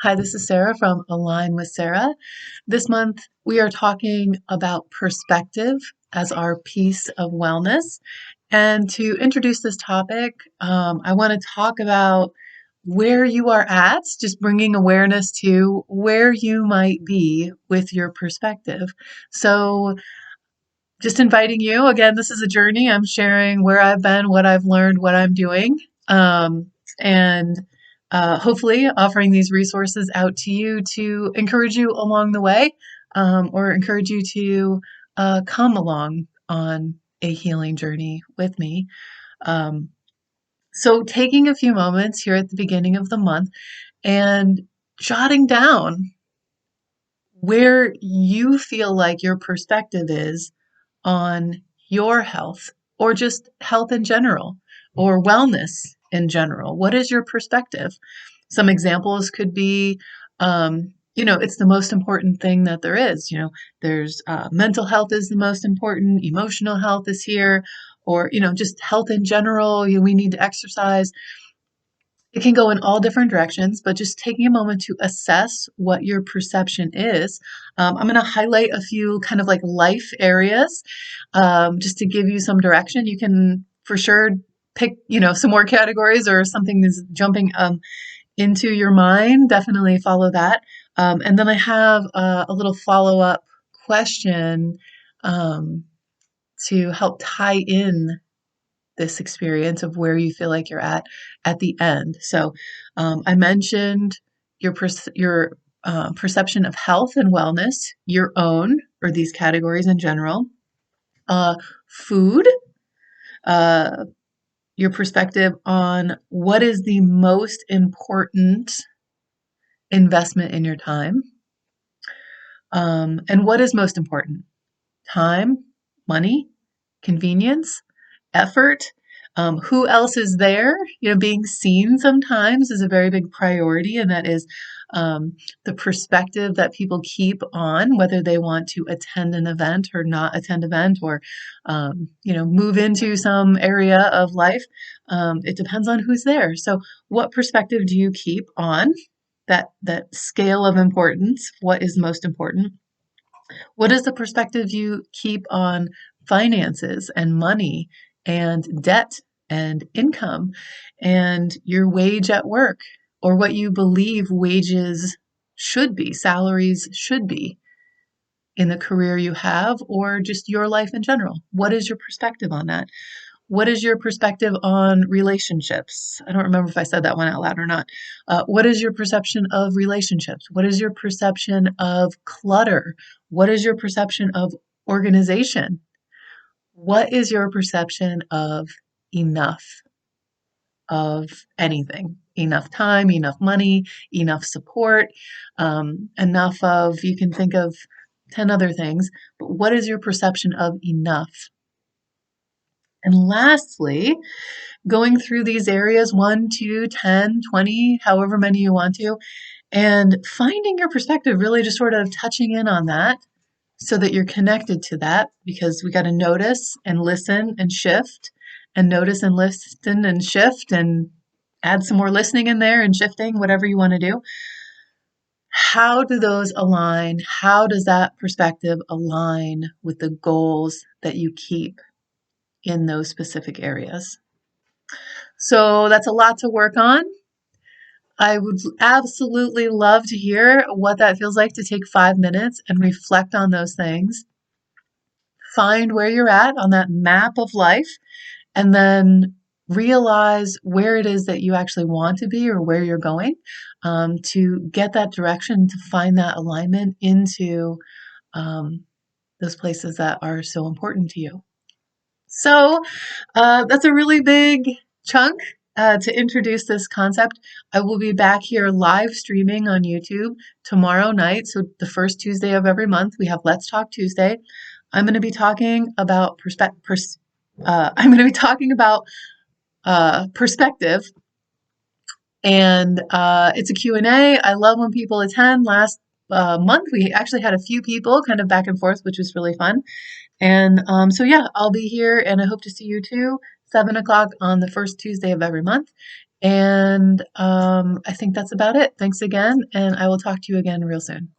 Hi, this is Sarah from Align with Sarah. This month we are talking about perspective as our piece of wellness. And to introduce this topic, I want to talk about where you are at, just bringing awareness to where you might be with your perspective. So, just inviting you again, this is a journey. I'm sharing where I've been, what I've learned, what I'm doing. And hopefully offering these resources out to you to encourage you along the way, or encourage you to come along on a healing journey with me. Um, so, taking a few moments here at the beginning of the month and jotting down where you feel like your perspective is on your health or just health in general or wellness in general. What is your perspective? Some examples could be, it's the most important thing that there is. There's mental health is the most important, emotional health is here, or, just health in general. We need to exercise. It can go in all different directions, but just taking a moment to assess what your perception is. I'm going to highlight a few kind of like life areas, just to give you some direction. You can for sure pick, some more categories or something that's jumping into your mind. Definitely follow that. And then I have a little follow up question um, to help tie in this experience of where you feel like you're at the end. So I mentioned your perception of health and wellness, your own, or these categories in general, food, uh, your perspective on what is the most important investment in your time, and what is most important: time, money, convenience, effort. Who else is there? Being seen sometimes is a very big priority, and that is the perspective that people keep on whether they want to attend an event or not attend event, or move into some area of life. It depends on who's there. So, what perspective do you keep on that scale of importance? What is most important? What is the perspective you keep on finances and money and debt and income and your wage at work, or what you believe wages should be, salaries should be in the career you have, or just your life in general? What is your perspective on that? What is your perspective on relationships? I don't remember if I said that one out loud or not. What is your perception of relationships? What is your perception of clutter? What is your perception of organization? What is your perception of enough, of anything? Enough time, enough money, enough support, enough of, you can think of 10 other things, but what is your perception of enough? And lastly, going through these areas 1, 2, 10, 20, however many you want to, and finding your perspective, really just sort of touching in on that so that you're connected to that, because we got to notice and listen and shift, and notice and listen and shift, and add some more listening in there and shifting, whatever you want to do. How do those align? How does that perspective align with the goals that you keep in those specific areas? So that's a lot to work on. I would absolutely love to hear what that feels like to take 5 minutes and reflect on those things. Find where you're at on that map of life, and then realize where it is that you actually want to be or where you're going, to get that direction, to find that alignment into those places that are so important to you. So that's a really big chunk to introduce this concept. I will be back here live streaming on YouTube tomorrow night. So the first Tuesday of every month, we have Let's Talk Tuesday. I'm going to be talking about perspective, and it's a Q&A. I love when people attend. Last month, we actually had a few people kind of back and forth, which was really fun. And so, yeah, I'll be here, and I hope to see you too, 7 o'clock on the first Tuesday of every month. And I think that's about it. Thanks again, and I will talk to you again real soon.